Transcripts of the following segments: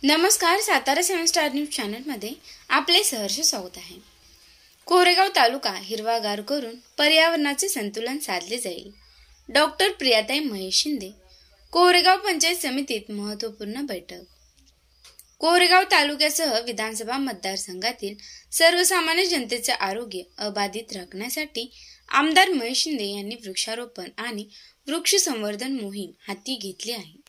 नमस्कार, Satara 7 star news चॅनलमध्ये आपले सहर्ष स्वागत आहे। कोरेगाव तालुका हिरवागार करून पर्यावरणाचे संतुलन साधले जाईल। डॉक्टर प्रियाताई महेश शिंदे। कोरेगाव पंचायत समितीत महत्त्वपूर्ण बैठक। कोरेगाव तालुक्यासह विधानसभा मतदारसंघातील सर्वसामान्य जनतेचे आरोग्य अबाधित राखण्यासाठी आमदार महेश शिंदे यांनी वृक्षारोपण आणि वृक्ष संवर्धन मोहीम हाती घेतली आहे।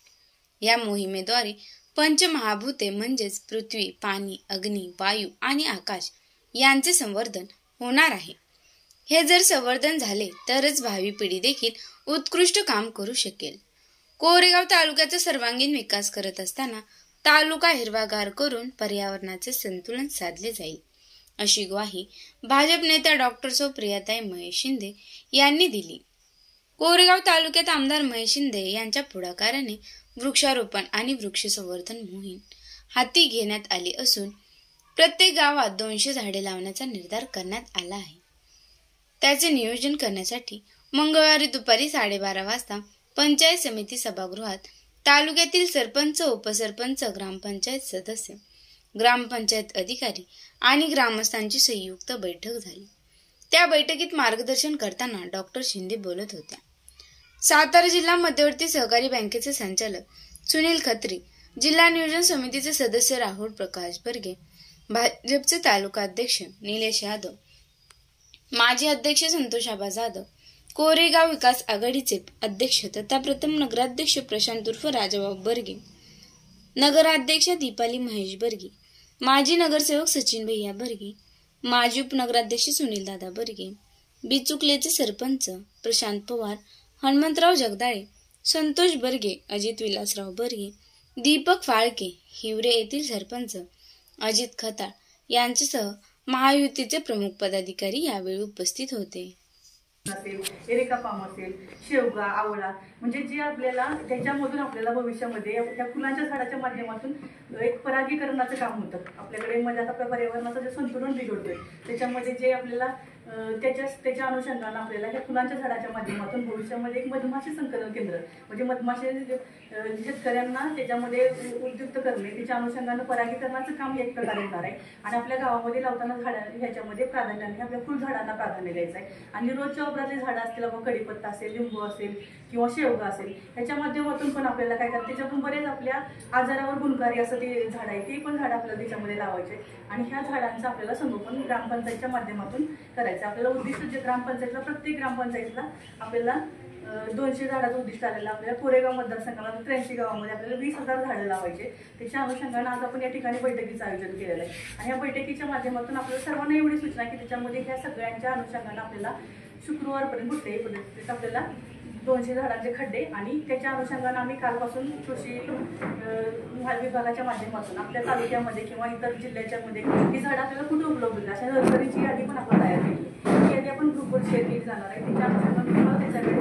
या मोहिमेद्वारे पंचमहाभूते म्हणजेच पृथ्वी, पाणी, अग्नी, वायू आणि आकाश यांचे संवर्धन होणार आहे। हे जर संवर्धन झाले तरच भावी पिढी देखील उत्कृष्ट काम करू शकेल। कोरेगाव तालुक्याचा सर्वांगीण विकास करत असताना तालुका हिरवागार करून पर्यावरणाचे संतुलन साधले जाईल, अशी ग्वाही भाजप नेत्या डॉक्टर प्रियाताई महेश शिंदे यांनी दिली। कोरेगाव तालुक्यात आमदार महेश शिंदे यांच्या पुढाकाराने वृक्षारोपण आणि वृक्ष संवर्धन मोहीम हाती घेण्यात आली असून प्रत्येक गावात 200 झाडे लावण्याचा निर्धार करण्यात आला आहे। त्याचे नियोजन करण्यासाठी मंगळवारी दुपारी 12:30 वाजता पंचायत समिती सभागृहात तालुक्यातील सरपंच, उपसरपंच, ग्रामपंचायत सदस्य, ग्रामपंचायत अधिकारी आणि ग्रामस्थांची संयुक्त बैठक झाली। त्या बैठकीत मार्गदर्शन करताना डॉक्टर शिंदे बोलत होत्या। सातारा जिल्हा मध्यवर्ती सहकारी बँकेचे संचालक सुनील खत्री, जिल्हा नियोजन समितीचे सदस्य राहुल प्रकाश बर्गे, भाजपचे तालुका अध्यक्ष निलेश यादव, माजी अध्यक्ष संतोष आबा जाधव, कोरेगाव विकास आघाडीचे अध्यक्ष तथा प्रथम नगराध्यक्ष प्रशांत उर्फ राजाबाबू बर्गे, नगराध्यक्ष दीपाली महेश बर्गे, माजी नगरसेवक सचिन भैया बर्गे, माजी उपनगराध्यक्ष सुनील दादा बर्गे, बिचुकलेचे सरपंच प्रशांत पवार, हनुमंतराव जगदाळे, संतोष बर्गे, अजित विलासराव बर्गे, दीपक फाळके, हिवरे येथील सरपंच अजित खताळ यांच्यासह महायुतीचे प्रमुख पदाधिकारी यावेळी उपस्थित होते। एरेका पाम असेल, शेवगा, आवळा म्हणजे जे आपल्याला त्याच्यामधून आपल्याला भविष्यामध्ये त्या फुलांच्या झाडाच्या माध्यमातून एक परागीकरणाचं काम होतं। आपल्याकडे म्हणजे आता आपल्या पर्यावरणाचं जे संतुलन बिघडतोय त्याच्यामध्ये जे आपल्याला त्याच्या अनुषंगाने आपल्याला ह्या फुलांच्या झाडाच्या माध्यमातून भविष्यामध्ये एक मधमाशी संकलन केंद्र म्हणजे मधमाशी शेतकऱ्यांना त्याच्यामध्ये उद्युक्त करणे, त्याच्या अनुषंगाने परागीकरणाचं काम एक प्रकारे होणार आहे। आणि आपल्या गावामध्ये लावताना झाडं ह्याच्यामध्ये प्राधान्याने आपल्या फुल झाडांना प्राधान्य द्यायचं आहे। आणि रोजच्या वापरातले झाडं असतील, कढीपत्ता असेल, लिंबू असेल किंवा शेवगा असेल, ह्याच्या माध्यमातून पण आपल्याला काय करतात, त्याच्यातून बरेच आपल्या आजारावर गुणकारी असं ते झाड आहे, ते पण झाड आपल्याला त्याच्यामध्ये लावायचे। आणि ह्या झाडांचं आपल्याला संगोपन ग्रामपंचायतच्या माध्यमातून करायचं। आपल्याला उद्दिष्ट जे ग्रामपंचायतला प्रत्येक ग्रामपंचायतला आपल्याला 200 झाडाचं उद्दिष्ट आलेलं आपल्याला कोरेगाव मतदारसंघाला 83 गावामध्ये आपल्याला 20,000 झाडं लावायचे। त्याच्या अनुषंगाने आज आपण या ठिकाणी बैठकीचं आयोजन केलेलं आहे। आणि या बैठकीच्या माध्यमातून आपल्याला सर्वांना एवढी सूचना की त्याच्यामध्ये ह्या सगळ्यांच्या अनुषंगाने आपल्याला शुक्रवारपर्यंत कुठे आपल्याला 200 झाडांचे खड्डे आणि त्याच्या अनुषंगाने आम्ही कालपासून कृषी विभागाच्या माध्यमातून आपल्या तालुक्यामध्ये किंवा इतर जिल्ह्याच्या मध्ये ही झाडं आपल्याला कुठे उपलब्ध होईल अशा नर्सरीची यादी पण आपण तयार केली। ही यादी आपण ग्रुपवर शेअर केली जाणार आहे। त्याच्या अनुषंगाने त्याच्याकडे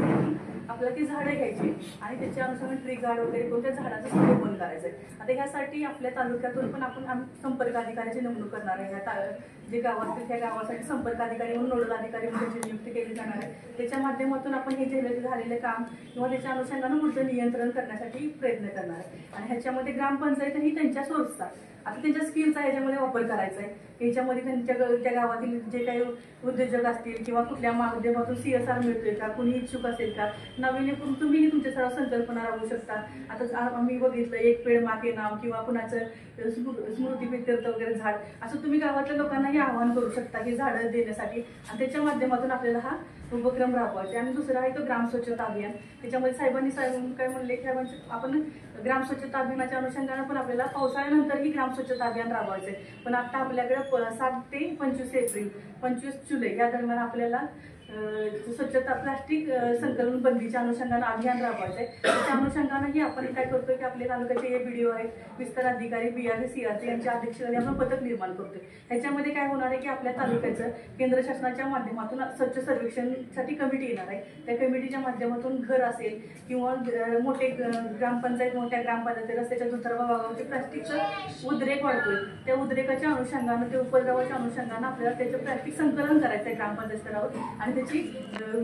आपल्याला ती झाडं घ्यायची आणि त्याच्या अनुषंगाने ट्री गार्ड वगैरे करून त्या झाडाचं संगोपन करायचं आहे। आता ह्यासाठी आपल्या तालुक्यातून पण आपण संपर्क अधिकाऱ्याची नेमणूक करणार आहे। जे गावातील त्या गावासाठी संपर्क अधिकारी म्हणून नोडल अधिकारी म्हणून त्याची नियुक्ती केली जाणार आहे। त्याच्या माध्यमातून आपण हे झालेले काम किंवा त्याच्या अनुषंगाने पुढचं नियंत्रण करण्यासाठी प्रयत्न करणार आहे। आणि ह्याच्यामध्ये ग्रामपंचायत ही त्यांच्या सोर्सचा आता त्यांच्या स्किलचा ह्याच्यामध्ये वापर करायचा आहे। ह्याच्यामध्ये त्या गावातील जे काही उद्योजक असतील किंवा कुठल्या माध्यमातून CSR मिळतोय का, कुणी इच्छुक असेल का, नवीन तुम्ही तुमच्या सर्व संकल्पना राबवू शकता। आता आम्ही बघितलं एक पेड माँ के नाम किंवा कुणाचं स्मृतिप्रीत्यर्थ वगैरे झाड असं तुम्ही गावातल्या लोकांनाही आवाहन करू शकता की झाडं देण्यासाठी। आणि त्याच्या माध्यमातून आपल्याला हा उपक्रम राबवायचा। आणि दुसरा आहे तो ग्राम स्वच्छता अभियान। त्याच्यामध्ये साहेबांनी काय म्हणले की आपण ग्राम स्वच्छता अभियानाच्या अनुषंगाने पण आपल्याला पावसाळ्यानंतर ही ग्राम स्वच्छता अभियान राबवायचे। पण आता आपल्याकडे 7 ते 25 एप्रिल 25 जुलै या दरम्यान आपल्याला स्वच्छता प्लास्टिक संकलन बंदीच्या अनुषंगाने अभियान राबवायचं आहे। त्या अनुषंगानेही आपण काय करतोय की आपल्या तालुक्याचे BDO आहेत, विस्तार अधिकारी BRC CRC यांच्या अध्यक्षतेखाली आपण पथक निर्माण करतोय। ह्याच्यामध्ये काय होणार आहे की आपल्या तालुक्याचं केंद्र शासनाच्या माध्यमातून स्वच्छ सर्वेक्षणसाठी कमिटी येणार आहे। त्या कमिटीच्या माध्यमातून घर असेल किंवा मोठे ग्रामपंचायत मोठ्या ग्रामपंचायत रस्त्याच्या दुतर्फा भागावरचे प्लास्टिकचं उद्रेक वाढतोय, त्या उद्रेकाच्या अनुषंगाने ते उपद्रवाच्या अनुषंगाने आपल्याला त्याचं प्लास्टिक संकलन करायचं आहे ग्रामपंचायत स्तरावर। आणि त्याची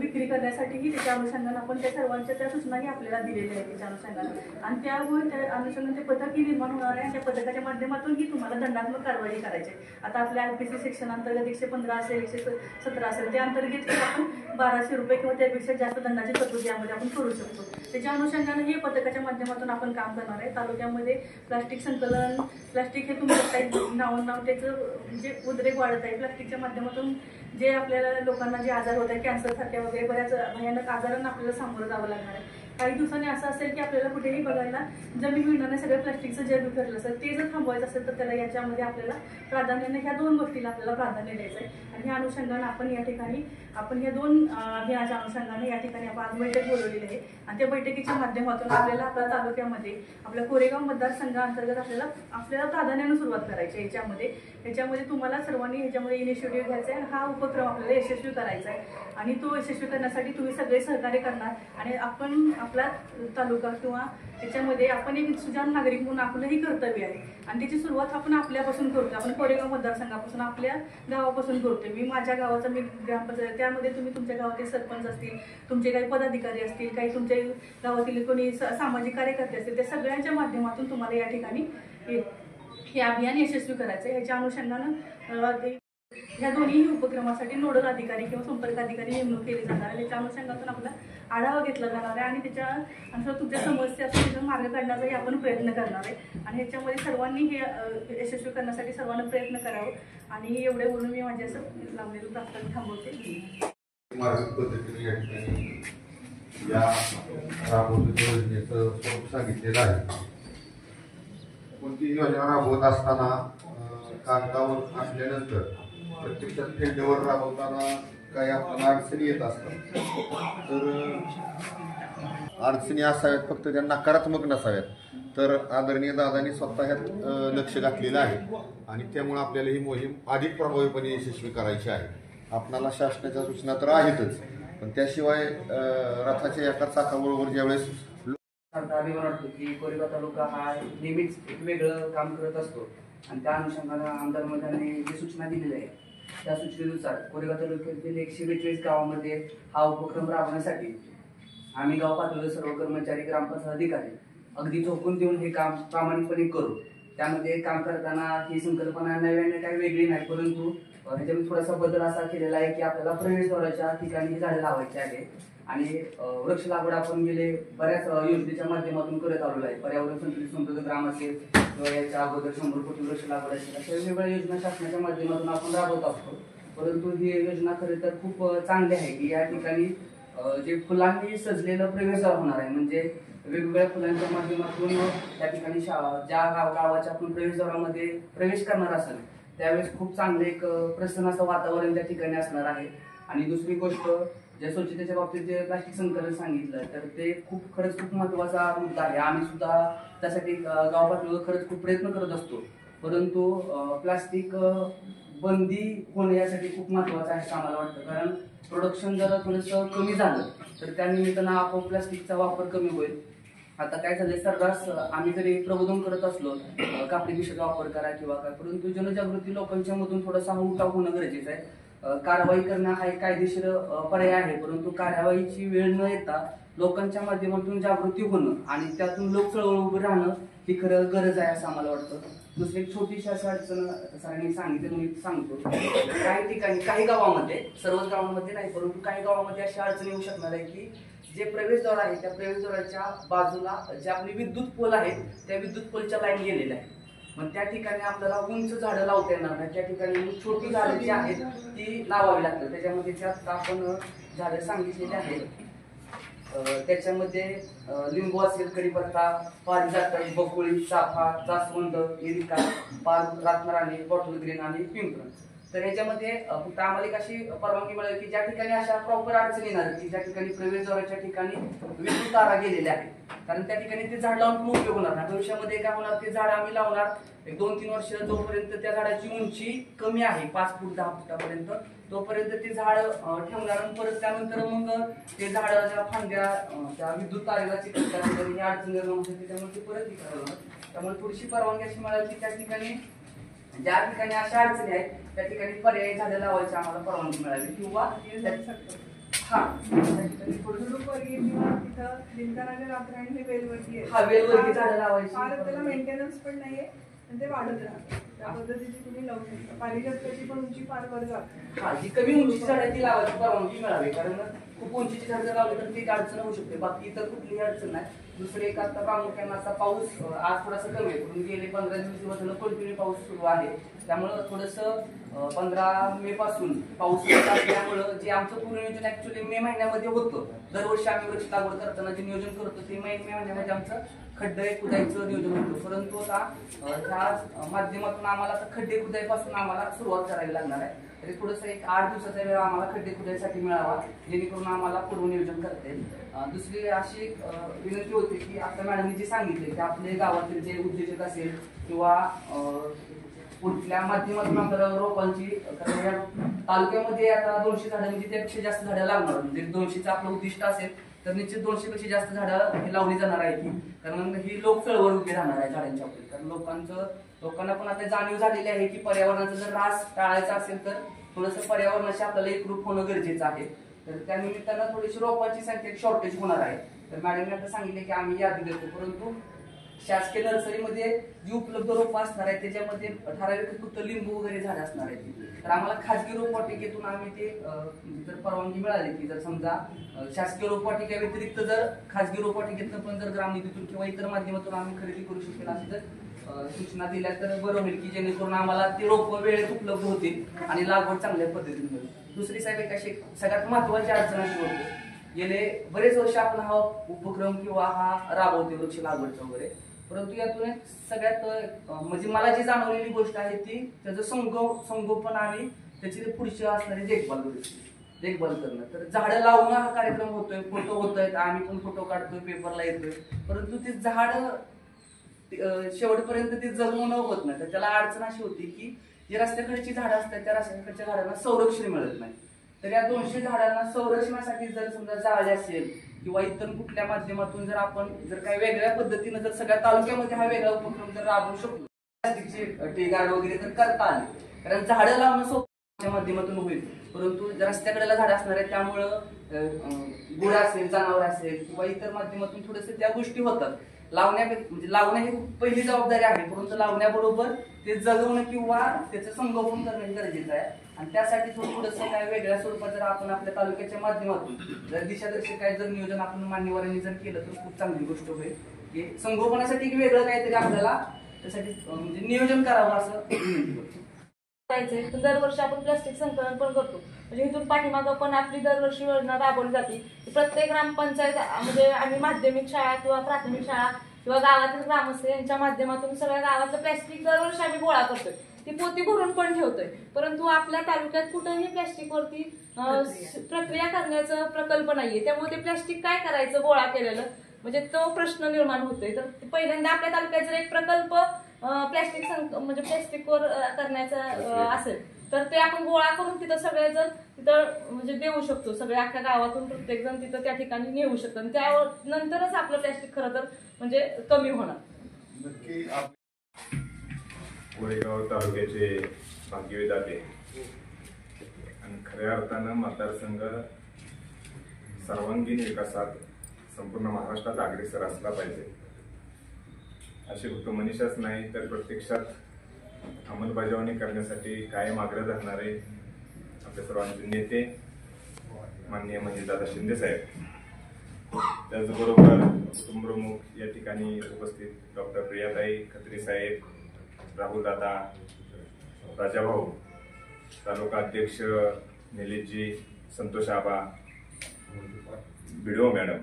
विक्री करण्यासाठीही त्याच्या अनुषंगाने आपण त्या सर्वांच्या त्या सूचनाही आपल्याला दिलेल्या आहेत त्याच्या अनुषंगाने, आणि त्यामुळे त्या अनुषंगाने ते पथकही निर्माण होणार आहे आणि त्या पथकाच्या माध्यमातूनही तुम्हाला दंडात्मक कारवाई करायची आहे. आता आपल्या IPC सेक्शन अंतर्गत 115 असेल, 117 असेल, त्या अंतर्गत आपण 1200 रुपये किंवा त्यापेक्षा जास्त दंडाची तरतूद यामध्ये आपण करू शकतो. त्याच्या अनुषंगाने हे पथकाच्या माध्यमातून आपण काम करणार आहे. तालुक्यामध्ये प्लास्टिक संकलन, प्लास्टिक हे तुम्हाला काही नाव त्याचं म्हणजे उद्रेक वाढत आहे. प्लास्टिकच्या माध्यमातून जे आपल्याला लोकांना जे आजार होत आहे, कॅन्सरसारख्या वगैरे बऱ्याच भयानक आजारांना आपल्याला सामोरं जावं लागणार आहे. काही दिवसांनी असं असेल की आपल्याला कुठेही बघायला जमीन मिळणार नाही, सगळं प्लास्टिकचं जग विखरलं असेल. ते जर थांबवायचं असेल तर त्याला याच्यामध्ये आपल्याला प्राधान्याने ह्या 2 गोष्टीला आपल्याला प्राधान्य द्यायचं आहे. आणि ह्या अनुषंगाने आपण या ठिकाणी ह्या 2 अभियानाच्या अनुषंगाने या ठिकाणी आपण आज बैठक बोलवलेली आहे. आणि त्या बैठकीच्या माध्यमातून आपल्याला आपल्या तालुक्यामध्ये आपल्या कोरेगाव मतदारसंघाअंतर्गत आपल्याला प्राधान्याने सुरुवात करायची आहे. ह्याच्यामध्ये तुम्हाला सर्वांनी ह्याच्यामध्ये इनिशिएटिव्ह घ्यायचा आहे. हा उपक्रम आपल्याला यशस्वी करायचा आहे आणि तो यशस्वी करण्यासाठी तुम्ही सगळे सहकार्य करणार. आणि आपण आपला तालुका किंवा त्याच्यामध्ये आपण एक सुजाण नागरिक म्हणून आपलंही कर्तव्य आहे आणि त्याची सुरुवात आपण आपल्यापासून करतो. आपण कोरेगाव मतदारसंघापासून आपल्या गावापासून करतोय. मी माझ्या गावाचा मी ग्रामपंचायत, त्यामध्ये तुम्ही तुमच्या गावातील सरपंच असतील, तुमचे काही पदाधिकारी असतील, काही तुमच्या गावातील कोणी सामाजिक कार्यकर्ते असतील, त्या सगळ्यांच्या माध्यमातून तुम्हाला या ठिकाणी हे अभियान यशस्वी करायचं आहे. ह्याच्या अनुषंगानं ह्या दोन्ही उपक्रमासाठी नोडल अधिकारी किंवा संपर्क अधिकारी नेमणूक केली जाणार आहे. त्याच्या अनुषंगातून आपला आढावा घेतला जाणार आहे आणि त्याच्या अनुसार तुमच्या समस्या असतील त्याचा मार्ग काढण्याचाही आपण प्रयत्न करणार आहे. आणि ह्याच्यामध्ये सर्वांनी हे यशस्वी करण्यासाठी सर्वांना प्रयत्न करावं. आणि एवढे बोलून मी माझे असं लांबलेलं प्रास्ताविक थांबवते. मार्ग पद्धतीने या ठिकाणी या राबवलेल्या योजनेचं स्वरूप सांगितलेलं आहे. कोणतीही योजना राबवत असताना कागदावर असल्यानंतर प्रत्यक्षात फील्डवर राबवताना काही आपल्याला अडचणी येत असतात. तर अडचणी असाव्यात, फक्त त्या नकारात्मक नसाव्यात. तर आदरणीय दादांनी स्वतः ह्यात लक्ष घातलेलं आहे आणि त्यामुळे आपल्याला ही मोहीम अधिक प्रभावीपणे यशस्वी करायची आहे. आपणाला शासनाच्या सूचना तर आहेतच, पण त्याशिवाय रथाच्या एका चाकाबरोबर ज्यावेळेस अभिमान वाटतो की कोरेगाव तालुका हा नेहमीच एक वेगळं काम करत असतो आणि त्या अनुषंगाने आमदार महोदयांनी जी सूचना दिलेली आहे त्या सूचनेनुसार कोरेगाव तालुक्यातील 142 गावांमध्ये हा उपक्रम राबवण्यासाठी आम्ही गाव पातळीवर सर्व कर्मचारी, ग्रामपंचायत अधिकारी अगदी झोकून देऊन हे काम प्रामाणिकपणे करू. त्यामध्ये काम करताना ही संकल्पना नव्याने काही वेगळी नाही, परंतु ह्याच्यामध्ये थोडासा बदल असा केलेला आहे की आपल्याला प्रवेशद्वाराच्या ठिकाणी झाडे लावायचे आहे आणि वृक्ष लागवड आपण गेले बऱ्याच योजनेच्या माध्यमातून करत आलेलो आहे. पर्यावरण संतुलित समृद्ध ग्राम असेल किंवा याच्या अगोदर 100 कोटी वृक्ष लागवड असेल, अशा वेगवेगळ्या योजना शासनाच्या माध्यमातून आपण राबवत असतो. परंतु ही योजना खरं तर खूप चांगली आहे की या ठिकाणी जे फुलांनी सजलेलं प्रवेशद्वार होणार आहे. म्हणजे वेगवेगळ्या फुलांच्या माध्यमातून त्या ठिकाणी ज्या गावाच्या आपण प्रवेशद्वारामध्ये प्रवेश करणार असेल त्यावेळेस खूप चांगलं एक प्रसन्न असं वातावरण त्या ठिकाणी असणार आहे. आणि दुसरी गोष्ट, ज्या स्वच्छतेच्या बाबतीत जे प्लास्टिक संकलन सांगितलं तर ते खरंच खूप महत्वाचा मुद्दा आहे. आम्ही सुद्धा त्यासाठी गाव पातळीवर खरंच खूप प्रयत्न करत असतो. परंतु प्लास्टिक बंदी होणे यासाठी खूप महत्वाचं आहे असं आम्हाला वाटतं. कारण प्रोडक्शन जर थोडंसं कमी झालं तर त्या निमित्तानं आपोआप प्लास्टिकचा वापर कमी होईल. आता काय झालंय, सर्रास आम्ही जरी प्रबोधन करत असलो कापडी पिशवीचा वापर करा किंवा काय, परंतु जनजागृती लोकांच्या मधून थोडासा उठाव होणं गरजेचं आहे. कारवाई करणं हा एक कायदेशीर पर्याय आहे, परंतु कारवाईची वेळ न येता लोकांच्या माध्यमातून जागृती होणं आणि त्यातून लोक चळवळ उभं राहणं ही खरं गरज आहे असं आम्हाला वाटतं. दुसरी एक छोटीशी अशी अडचण सरांनी सांगितलं, मी सांगतो. काही ठिकाणी, काही गावामध्ये, सर्वच गावांमध्ये नाही, परंतु काही गावामध्ये अशी अडचण येऊ शकणार आहे की जे प्रवेशद्वार आहे त्या प्रवेशद्वाराच्या बाजूला जे आपले विद्युत पोल आहेत त्या विद्युत पोलच्या लाईन गेलेल्या आहेत. मग त्या ठिकाणी आपल्याला उंच झाडं लावता येणार नाही, त्या ठिकाणी छोटी झाडं जी आहेत ती लावावी लागतात. त्याच्यामध्ये जे आता आपण झाडं सांगितलेली आहेत त्याच्यामध्ये लिंबू असेल, कडीपत्ता, पारिजात, बकुळी, चाफा, जास्वंद, एरिका, पार, रत्नराणी, बॉटल ग्रीन आणि पिंपळ. तर याच्यामध्ये फक्त आम्हाला एक अशी परवानगी मिळेल की ज्या ठिकाणी अशा प्रॉपर अडचणी येणार की ज्या ठिकाणी प्रवेशद्वाराच्या ठिकाणी विद्युत तारा गेलेल्या आहेत, कारण त्या ठिकाणी ते झाड लावून पण उपयोग होणार नाही. भविष्यामध्ये काय होणार, ते झाड आम्ही लावणार 2-3 वर्ष, जोपर्यंत त्या झाडाची उंची कमी आहे 5 फूट 10 फुटापर्यंत, तोपर्यंत ते झाड ठेवणार आणि परत त्यानंतर मग ते झाडाच्या फांद्या त्या विद्युत तारेला चिकटल्यानंतर ही अडचण निर्माण होते, त्यामुळे ते परत हे करावं. त्यामुळे थोडीशी परवानगी अशी मिळाली की त्या ठिकाणी ज्या ठिकाणी अशा अडचणी आहेत त्या ठिकाणी पर्यायी झाडं लावायची आम्हाला परवानगी मिळावी किंवा झुडूपवर्गीय किंवा तिथं लिंगानगर रात्र वेलवर्गीय वेलवर्गीय झाडं लावायची. फार त्याला मेंटेनन्स पण नाहीये आणि ते वाढत राहतं. त्या पद्धतीची तुम्ही लावू शकता. पारिजातकाची पण उंची फार वर जाते. जी कमी उंचीची झाडं ती लावायची परवानगी मिळावी, कारण खूप उंचीची झाडं लावली तर ती अडचण होऊ शकते. बाकी इतर कुठलीही अडचण नाही. दुसरे एक आता प्रामुख्याने असा पाऊस आज थोडासा कमी आहे, पण गेले 15 दिवस कंटिन्यू पाऊस सुरू आहे. त्यामुळं थोडंसं 15 मे पासून पाऊस होत असल्यामुळं जे आमचं पूर्ण नियोजन ऍक्च्युली मे महिन्यामध्ये होतं. दरवर्षी आम्ही वृक्ष लागवड करताना जे नियोजन करतो ते मे महिन्यामध्ये आमचं खड्डे खुदायचं नियोजन होतं. परंतु आता ह्या माध्यमातून आम्हाला खड्डे खुदाईपासून आम्हाला सुरुवात करावी लागणार आहे. तरी थोडंसं एक 8 दिवसाचा वेळ आम्हाला खड्डे खुदाईसाठी मिळावा, जेणेकरून आम्हाला पूर्व नियोजन करता येईल. दुसरी अशी विनंती होती की आता मॅडमनी जे सांगितले की आपले गावातील जे उद्योजक असेल किंवा कुठल्या माध्यमातून आपल्याला रोपांची तालुक्यामध्ये आता 200 झाडं म्हणजे त्यापेक्षा जास्त झाडं लागणार. म्हणजे 200चं आपलं उद्दिष्ट असेल तर निश्चित 200 पेक्षा जास्त झाडं लावली जाणार आहेत. कारण ही लोक चळवळ उभी राहणार आहे झाडांच्या बाबतीत. कारण लोकांना पण आता जाणीव झालेली आहे की पर्यावरणाचा जर ऱ्हास टाळायचा असेल तर थोडंसं पर्यावरणाशी आपल्याला एकरूप होणं गरजेचं आहे. तर त्या निमित्तानं थोडीशी रोपांची संख्या शॉर्टेज होणार आहे. तर मॅडमने आता सांगितले की आम्ही यादी देतो, परंतु शासकीय नर्सरीमध्ये जी उपलब्ध रोपं असणार आहेत त्याच्यामध्ये ठराविक फक्त लिंबू वगैरे झाडं असणार आहेत. तर आम्हाला खाजगी रोपवाटिकेतून आम्ही ते जर परवानगी मिळाली की जर समजा शासकीय रोपवाटिका व्यतिरिक्त जर खाजगी रोपवाटिकेतून पण जर ग्रामनिधीतून किंवा इतर माध्यमातून आम्ही खरेदी करू शकेल अशी जर सूचना दिल्या तर बरं होईल, की जेणेकरून आम्हाला ते रोपं वेळेत उपलब्ध होतील आणि लागवड चांगल्या पद्धतीने होईल. दुसरी साहेब एक अशी सगळ्यात महत्वाची अडचण अशी होते, गेले बरेच वर्ष आपण हा उपक्रम किंवा हा राबवते वृक्ष लागवडचा वगैरे, परंतु यातून सगळ्यात म्हणजे मला जी जाणवलेली गोष्ट आहे ती त्याचं संगोपन आणि त्याची पुढची असणारी देखभाल करणं. तर झाडं लावणं हा कार्यक्रम होतोय, फोटो होतोय, आम्ही पण फोटो काढतोय, पेपरला येतोय, परंतु ते झाड शेवटपर्यंत ते जगवणं होत नाही. तर त्याला अडचण अशी होती की जे रस्त्याकडची झाडं असतात त्या रस्त्याकडच्या झाडांना संरक्षण मिळत नाही. तर या 200 झाडांना संरक्षणासाठी जर समजा जाळे असेल किंवा इतर कुठल्या माध्यमातून जर आपण जर काही वेगळ्या पद्धतीनं जर सगळ्या तालुक्यामध्ये हा वेगळा उपक्रम जर राबवू शकतो, प्लास्टिकचे टी गार्ड वगैरे जर करता आले, कारण झाडं लावणं सोप्या माध्यमातून होईल, परंतु रस्त्याकडेला झाडं असणार आहे त्यामुळं गुरं असेल, जनावर असेल किंवा इतर माध्यमातून थोडेसे त्या गोष्टी होतात. म्हणजे लावणं ही पहिली जबाबदारी आहे, परंतु लावण्याबरोबर ते जगवणं किंवा त्याचं संगोपन करणं गरजेचं आहे. आणि त्यासाठी थोडंसं काय वेगळ्या स्वरूपात जर आपण आपल्या तालुक्याच्या माध्यमातून जर दिशादर्शक काय जर नियोजन आपण मान्यवरांनी जर केलं तर खूप चांगली गोष्ट होईल. की संगोपनासाठी वेगळं काहीतरी आपल्याला त्यासाठी म्हणजे नियोजन करावं असं करायचंय. दरवर्षी आपण प्लास्टिक संकलन पण करतो, म्हणजे इथून पाठीमागं पण आपली दरवर्षी योजना राबवली जाते. प्रत्येक ग्रामपंचायत म्हणजे आम्ही माध्यमिक शाळा किंवा प्राथमिक शाळा किंवा गावातील ग्रामस्थ यांच्या माध्यमातून सगळ्या गावातलं प्लॅस्टिक दरवर्षी आम्ही गोळा करतोय, ती पोती भरून पण ठेवतोय. परंतु आपल्या तालुक्यात कुठंही प्लॅस्टिकवरती प्रक्रिया करण्याचा प्रकल्प नाहीये. त्यामुळे ते प्लॅस्टिक काय करायचं गोळा केलेलं, म्हणजे तो प्रश्न निर्माण होतोय. तर पहिल्यांदा आपल्या तालुक्यात जर एक प्रकल्प प्लॅस्टिकवर करण्याचा असेल तर ते आपण गोळा करून तिथं सगळेजण तिथं म्हणजे देऊ शकतो. सगळ्या अख्ख्या गावातून प्रत्येक जण तिथं त्या ठिकाणी नेऊ शकतो आणि त्यानंतरच आपलं प्लॅस्टिक खरं तर म्हणजे कमी होणार. कोरेगाव तालुक्याचे भाग्यविधाते आणि खऱ्या अर्थानं मतदारसंघ सर्वांगीण विकासात संपूर्ण महाराष्ट्रात अग्रेसर असला पाहिजे असे फक्त मनीषाच नाही तर प्रत्यक्षात अंमलबजावणी करण्यासाठी कायम आग्रह धरणारे आपल्या सर्वांचे नेते माननीय मंजिलदादा शिंदे साहेब, त्याचबरोबर कुटुंबप्रमुख या ठिकाणी उपस्थित डॉक्टर प्रियाताई खत्री साहेब, राहुल दादा, राजाभाऊ, तालुका अध्यक्ष निलेशजी, संतोष आबा, बीडीओ मॅडम,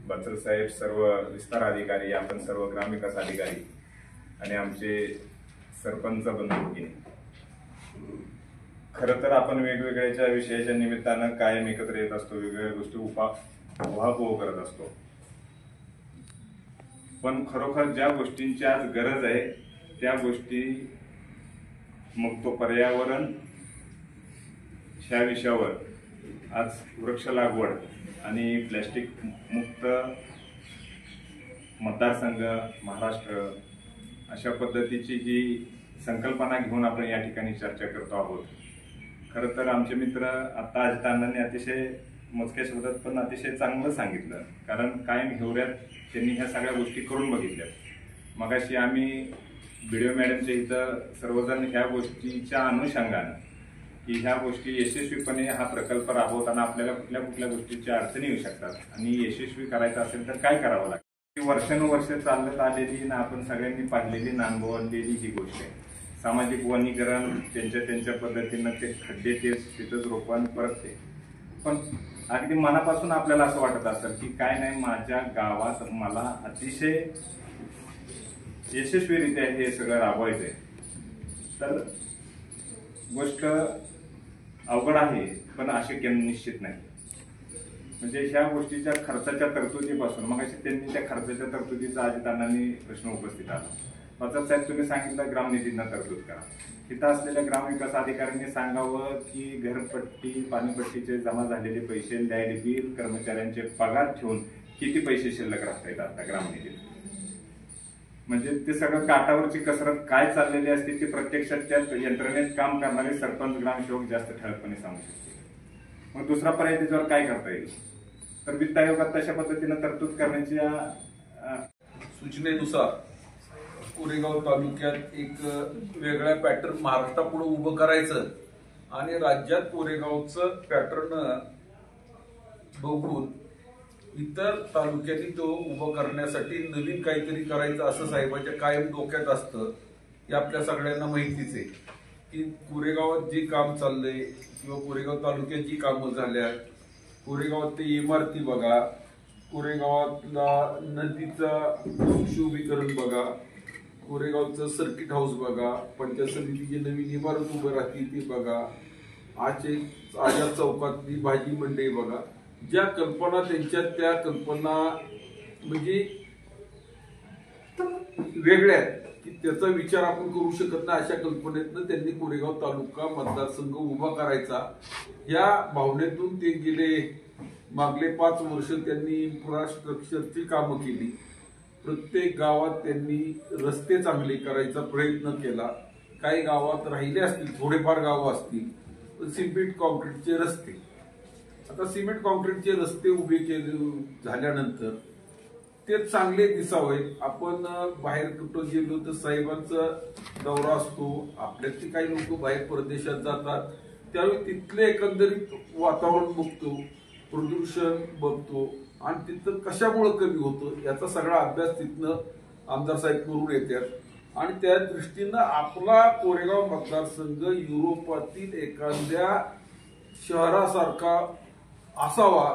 बचल साहेब, सर्व विस्तार अधिकारी, आपण सर्व ग्रामविकास अधिकारी आणि आमचे सरपंच बंधू भगिनी, खरं तर आपण वेगवेगळ्याच्या विषयाच्या निमित्तानं कायम एकत्र येत असतो, वेगवेगळ्या गोष्टी उहापोह करत असतो, पण खरोखर ज्या गोष्टींची आज गरज आहे त्या गोष्टी, मग तो पर्यावरण ह्या विषयावर आज वृक्ष लागवड आणि प्लॅस्टिक मुक्त मतदारसंघ महाराष्ट्र अशा पद्धतीची जी संकल्पना घेऊन आपण या ठिकाणी चर्चा करतो आहोत. खरं तर आमचे मित्र आता अजित अण्णांनी अतिशय मोजक्या शब्दात पण अतिशय चांगलं सांगितलं, कारण कायम हिवऱ्यात त्यांनी ह्या सगळ्या गोष्टी करून बघितल्या. मगाशी आम्ही व्हिडिओ मॅडमच्या इथं सर्वजण ह्या गोष्टीच्या अनुषंगानं की ह्या गोष्टी यशस्वीपणे हा प्रकल्प राबवताना आपल्याला कुठल्या कुठल्या गोष्टीच्या अडचणी येऊ शकतात आणि यशस्वी करायचं असेल तर काय करावं लागतं. वर्षानुवर्ष चालत आलेली ना आपण सगळ्यांनी पाहिलेली अनुभवलेली ही गोष्ट आहे. सामाजिक वनीकरण त्यांच्या पद्धतीनं ते खड्डे तिथंच रोपण परत ते, पण अगदी मनापासून आपल्याला असं वाटत असेल की काय नाही, माझ्या गावात मला अतिशय यशस्वीरित्या हे सगळं राबवायचंय. तर गोष्ट अवघड आहे पण अशक्य निश्चित नाही. म्हणजे ह्या गोष्टीच्या खर्चाच्या तरतुदीपासून मग अशी त्यांनी त्या खर्चाच्या तरतुदीचा अजित अण्णांनी प्रश्न उपस्थित आला. प्रताप साहेब तुम्ही सांगितलं ग्रामनिधींना तरतूद करा. तिथं असलेल्या ग्रामविकास अधिकाऱ्यांनी सांगावं की घरपट्टी पाणीपट्टीचे जमा झालेले पैसे, लाईट बिल, कर्मचाऱ्यांचे पगार ठेवून किती पैसे शिल्लक राहतात आता ग्रामनिधीत. म्हणजे ते सगळं काटावरची कसरत काय चाललेली असते ती प्रत्यक्षात त्या यंत्रणेत काम करणारे सरपंच ग्रामसेवक जास्त ठळकपणे सांगू शकते. मग दुसरा पर्याय त्याच्यावर काय करता येईल, तर वित्त आयोगात तशा पद्धतीनं तरतूद करण्याच्या सूचनेनुसार कोरेगाव तालुक्यात एक वेगळ्या पॅटर्न महाराष्ट्रापुढे उभं करायचं आणि राज्यात कोरेगावचं पॅटर्न बघून इतर तालुक्यांनी तो उभं करण्यासाठी नवीन काहीतरी करायचं असं साहेबांच्या कायम डोक्यात असतं. हे आपल्या सगळ्यांना माहितीच आहे की कोरेगावात जे काम चाललंय किंवा कोरेगाव तालुक्यात जी कामं झाल्या, कोरेगावात ते इमारती बघा, कोरेगावातला नदीचा सुशोभीकरण बघा, कोरेगावचं सर्किट हाऊस बघा, पंचायत समितीची नवीन इमारत उभं राहते ती बघा, आझाद चौकातली भाजी मंडई बघा. ज्या कल्पना त्यांच्या त्या कल्पना म्हणजे वेगळ्या की त्याचा विचार आपण करू शकत नाही, अशा कल्पनेतनं त्यांनी कोरेगाव तालुका मतदारसंघ उभा करायचा या भावनेतून ते गेले मागले 5 वर्ष त्यांनी इन्फ्रास्ट्रक्चरची कामं केली. प्रत्येक गावात त्यांनी रस्ते चांगले करायचा प्रयत्न केला. काही गावात राहिले असतील, थोडेफार गावं असतील, पण सिमेंट कॉन्क्रीटचे रस्ते. आता सिमेंट कॉन्क्रीटचे रस्ते उभे केले झाल्यानंतर ते चांगले दिसावे. आपण बाहेर कुठं गेलो तर साहेबांचा दौरा असतो, आपल्यातले काही लोक बाहेर परदेशात जातात, त्यावेळी तिथले एकंदरीत वातावरण बघतो, प्रदूषण बघतो आणि तिथं कशामुळे कमी होतं याचा सगळा अभ्यास तिथनं आमदार साहेब करून येतात आणि त्या दृष्टीनं आपला कोरेगाव मतदारसंघ युरोपातील एखाद्या शहरासारखा असावा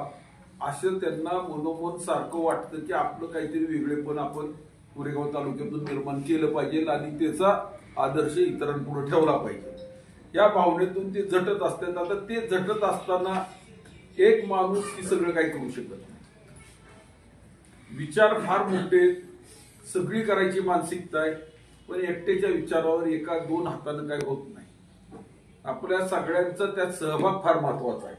असं त्यांना मनोमन सारखं वाटतं की आपलं काहीतरी वेगळेपण आपण कोरेगाव तालुक्यातून निर्माण केलं पाहिजे आणि त्याचा आदर्श इतरांपुढे ठेवला पाहिजे. या भावनेतून ते झटत असतात. आता ते झटत असताना एक माणूस की सगळं काही करू शकत नाही. विचार फार मोठे, सगळी करायची मानसिकता आहे, पण एकट्याच्या विचारावर 1-2 हातानं काही होत नाही. आपल्या सगळ्यांचा त्यात सहभाग फार महत्वाचा आहे.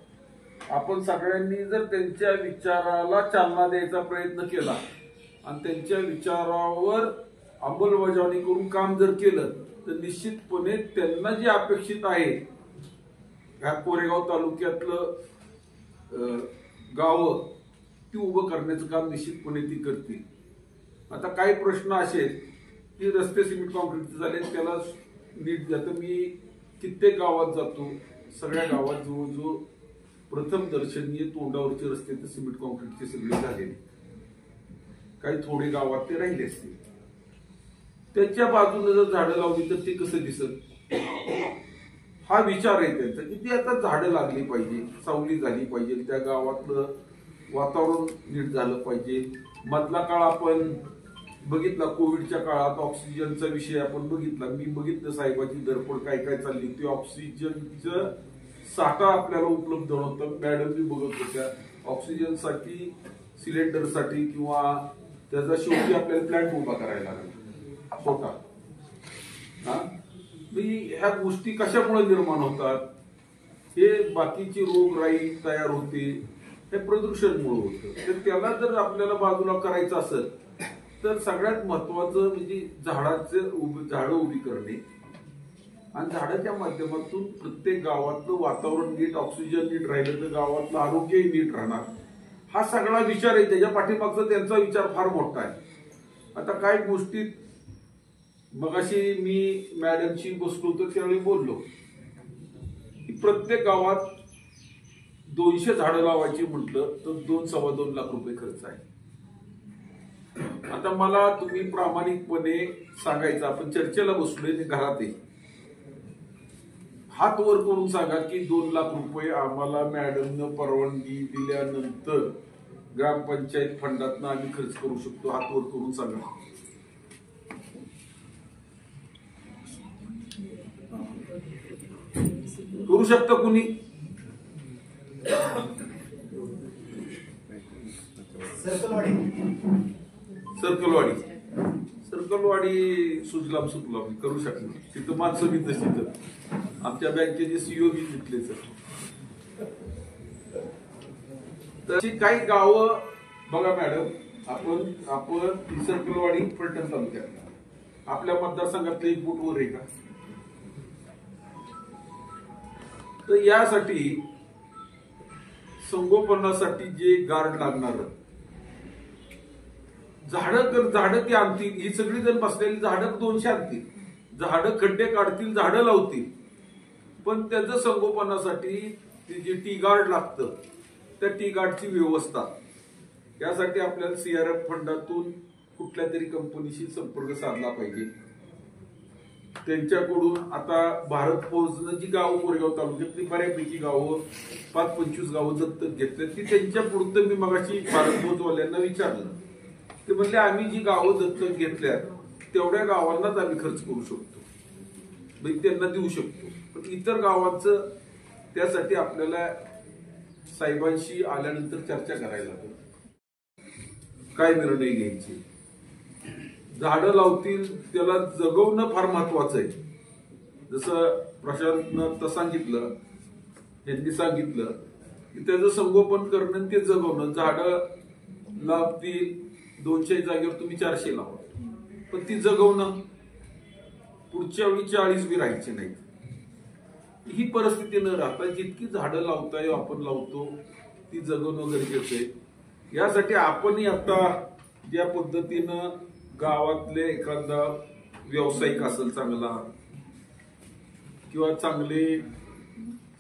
आपण सगळ्यांनी जर त्यांच्या विचाराला चालना द्यायचा प्रयत्न केला आणि त्यांच्या विचारावर अंमलबजावणी करून काम जर केलं तर निश्चितपणे त्यांना जे अपेक्षित आहे ह्या कोरेगाव तालुक्यातलं गावं ती उभं करण्याचं काम निश्चितपणे ती करतील. आता काही प्रश्न असे की रस्ते सिमेंट कॉन्क्रीटचे झाले, त्याला नीट जातं. मी कित्येक गावात जातो, सगळ्या गावात जवळजवळ प्रथम दर्शनीय तोंडावरचे रस्ते तर सिमेंट कॉन्क्रीटचे सगळे झालेले, काही थोडे गावात ते राहिले असतील. त्याच्या बाजूने जर झाडं लावली तर ते कसं दिसत, हा विचार आहे त्यांचा की ती आता झाडं लागली पाहिजे, सावली झाली पाहिजे, त्या गावातलं वातावरण नीट झालं पाहिजे. मधला काळ आपण बघितला, कोविडच्या काळात ऑक्सिजनचा विषय आपण बघितला. मी बघितलं साहेबाची धडपड काय काय चालली होती. ऑक्सिजनचं साठा आपल्याला उपलब्ध नव्हतं. मॅडम बी बघत होत्या ऑक्सिजनसाठी, सिलेंडरसाठी किंवा त्याचा शेवटी आपल्याला प्लॅन्ट उभा करायला लागला छोटा. ह्या गोष्टी कशामुळे निर्माण होतात, हे बाकीचे रोगराई तयार होते, हे प्रदूषणमुळे होतं. तर त्याला जर आपल्याला बाजूला करायचं असेल तर सगळ्यात महत्वाचं म्हणजे झाडं उभी करणे. आणि झाडाच्या माध्यमातून प्रत्येक गावातलं वातावरण नीट, ऑक्सिजन नीट राहिलं तर गावातलं आरोग्यही नीट राहणार, हा सगळा विचार आहे. त्याच्या पाठीमागचा त्यांचा विचार फार मोठा आहे. आता काही गोष्टीत मगाशी मी मॅडमशी बसलो होतो त्यावेळी बोललो की प्रत्येक गावात 200 झाडं लावायची म्हटलं तर 2-2.25 लाख रुपये खर्च आहे. आता मला तुम्ही प्रामाणिकपणे सांगायचं, आपण चर्चेला बसलोय ते घरात आहे, हात वर करून सांगा की 2 लाख रुपये आम्हाला मॅडमनं परवानगी दिल्यानंतर ग्रामपंचायत फंडातनं आम्ही खर्च करू शकतो. हात वर करून सांगा. करू शकता कुणी? सर्कलवाडी सुजलाम सुफलाम करू शकणार. तिथं माणसं बी तशी, तर आमच्या बँकेचे सीईओ बी तिथलेच. तशी काही गावं बघा मॅडम, आपण सर्कलवाडी फलटण तालुक्यात आपल्या मतदारसंघातले एक बुटवर आहे का? तर यासाठी संगोपनासाठी जे गार्ड लागणार झाडं ती आणतील. ही सगळी जण बसलेली झाडं 200 आणतील, झाडं खड्डे काढतील, झाडं लावतील, पण त्याचं संगोपनासाठी जे टी गार्ड लागतं त्या टी गार्डची व्यवस्था, यासाठी आपल्याला सीआरएफ फंडातून कुठल्या तरी कंपनीशी संपर्क साधला पाहिजे. त्यांच्याकडून आता भारत फौजनं जी गावं कोरेगाव तालुक्यातली बऱ्यापैकी गावं 5-25 गावं दत्तक घेतली, ती त्यांच्या पुढतं मी मगाशी भारत फौजवाल्यांना विचारलं. ते म्हणले आम्ही जी गावं दत्तक घेतल्यात तेवढ्या गावांनाच आम्ही खर्च करू शकतो, म्हणजे त्यांना देऊ शकतो. पण इतर गावांचं त्यासाठी आपल्याला साहेबांशी आल्यानंतर चर्चा करायला लागेल, काय निर्णय घ्यायचे. झाडं लावतील त्याला जगवणं फार महत्वाचं आहे. जसं प्रशांतनं सांगितलं, यांनी सांगितलं की त्याचं संगोपन करणं ते जगवणं. झाडं लावतील 200 जागेवर तुम्ही 400 लावा, पण ती जगवणं पुढच्या वेळी 40 बी राहायची नाही. ही परिस्थिती न राहता जितकी झाडं लावता येईल आपण लावतो, ती जगवणं गरजेचं आहे. यासाठी आपणही आता ज्या पद्धतीनं गावातले एखादा व्यावसायिक असेल चांगला, किंवा चांगले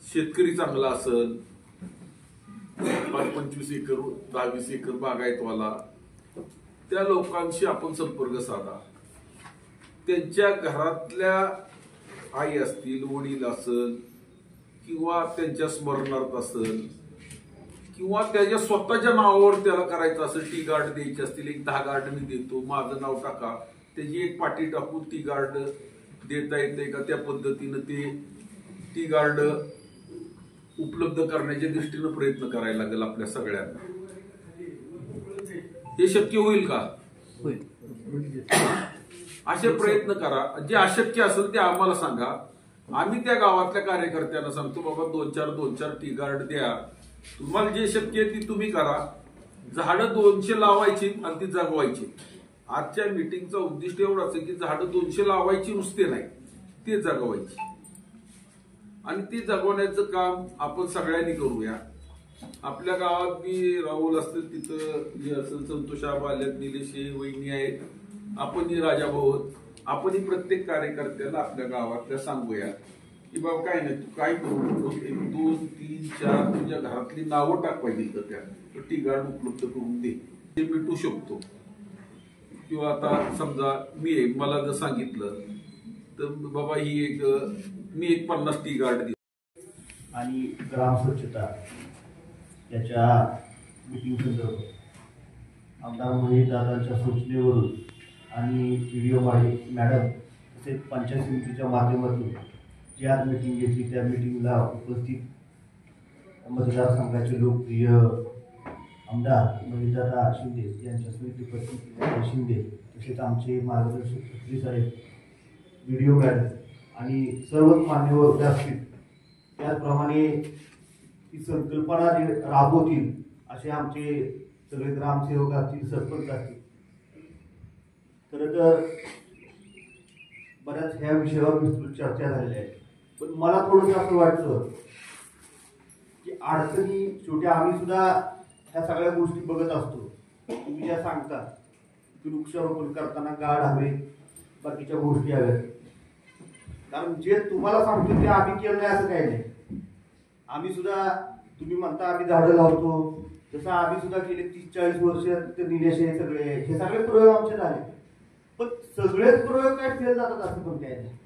शेतकरी चांगला असेल, 25 एकर 10-20 एकर बागायतवाला, त्या लोकांशी आपण संपर्क साधा. त्यांच्या घरातल्या आई असतील, वडील असेल, किंवा त्यांच्या स्मरणार्थ असेल, किंवा त्याच्या स्वतःच्या नावावर त्याला करायचं असेल, टी गार्ड द्यायची असतील, एक 10 गार्ड मी देतो, माझं नाव टाका, त्याची एक पाटी टाकून टी गार्ड देता येते का, त्या पद्धतीनं ते टी गार्ड उपलब्ध करण्याच्या दृष्टीनं प्रयत्न करायला लागेल आपल्या सगळ्यांना. हे शक्य होईल का? असे प्रयत्न करा. जे अशक्य असेल ते आम्हाला सांगा, आम्ही त्या गावातल्या कार्यकर्त्यांना सांगतो बाबा 2-4 टी गार्ड द्या. तुम्हाला जे शक्य आहे ती तुम्ही करा. झाडं 200 लावायची आणि ती जगवायची. आजच्या मीटिंगचा उद्दिष्ट एवढाच आहे की झाडं 200 लावायची नुसते नाही, ते जगवायची. आणि ती जगवण्याचं काम आपण सगळ्यांनी करूया. आपल्या गावात बी राहुल असतील, तिथं जे असेल संतोष आबा आल्यात, निलेश वहिनी आहेत, आपणही राजाभाऊ, आपणही प्रत्येक कार्यकर्त्याला आपल्या गावातल्या सांगूया की बाबा काय नाही, तू काय करू नको, 1, 2, 3, 4 तुझ्या घरातली नावं टाक पाहिजे तर त्या टी गार्ड उपलब्ध करून दे, ते मिटू शकतो. किंवा आता समजा मी मला जर सांगितलं तर बाबा ही मी एक 50 टी गार्ड दे. आणि ग्राम स्वच्छता याच्या मीटिंग संदर्भात आमदार महेश दादांच्या सूचनेवरून आणि व्हिडिओ मॅडम तसेच पंचायत समितीच्या माध्यमातून जी आज मीटिंग घेतली त्या मीटिंगला उपस्थित मतदारसंघाचे लोकप्रिय आमदार महेशदादा शिंदे यांच्या समितीपती शिंदे, तसेच आमचे मार्गदर्शक श्री साहेब, व्हिडिओ मॅडम आणि सर्वच मान्यवर व्यासपीठ, त्याचप्रमाणे ही संकल्पना राबवतील असे आमचे सगळे ग्रामसेवक असतील, सरपंच असतील. खरं तर बऱ्याच ह्या विषयावर विस्तृत चर्चा झालेली आहे. पण मला थोडंसं असं वाटतं की अडचणी शेवटी आम्ही सुद्धा ह्या सगळ्या गोष्टी बघत असतो. तुम्ही ज्या सांगता की वृक्षारोपण करताना गाढ हवे, बाकीच्या गोष्टी हव्यात, कारण जे तुम्हाला सांगतो ते आम्ही केलं नाही असं काही नाही. आम्ही सुद्धा, तुम्ही म्हणता आम्ही झाडं लावतो, जसं आम्ही सुद्धा गेले 30-40 वर्ष निलेश हे सगळे प्रयोग आमचे झाले. पण सगळेच प्रयोग काय फेल जातात असं पण काय नाही.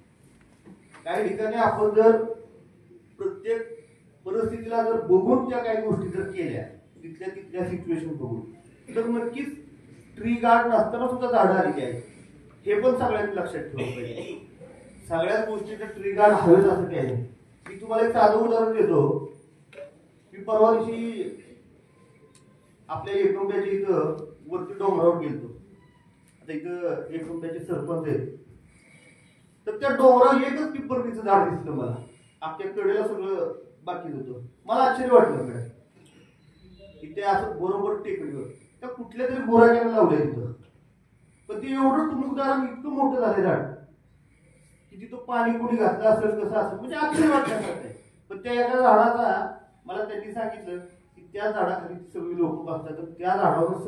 काही ठिकाणी आपण जर प्रत्येक परिस्थितीला जर बघून त्या काही गोष्टी जर केल्या, तिथल्या सिच्युएशन बघून, तर नक्कीच ट्री गार्ड नसताना सुद्धा झाडं आलेली आहेत. हे पण सगळ्यांनी लक्षात ठेवलं पाहिजे. सगळ्याच गोष्टीचं ट्री गार्ड हवेच असं काही नाही. मी तुम्हाला एक साधं उदाहरण देतो. मी परवा दिवशी आपल्या एकंब्याच्या इथं वरती डोंगरावर गेलतो. आता इथं एकंब्याचे सरपंच आहेत, तर त्या डोंगरावर एकच पिंपरीचं झाड दिसलं मला. आपल्या कडेला सगळं बाकी होतं. मला आश्चर्य वाटलं इथे असं बरोबर टेकडीवर त्या कुठल्या तरी बोराक्याने लावलंय तिथं. पण ते एवढं टुमुकदार इतकं मोठं झालं झाड की तिथं पाणी कुणी घातलं असेल कसं असेल, म्हणजे आश्चर्य वाटण्यासारखं आहे. पण त्या एका झाडाचा मला त्यांनी सांगितलं की त्या झाडाखाली सगळी लोक बसतात, तर त्या झाडावर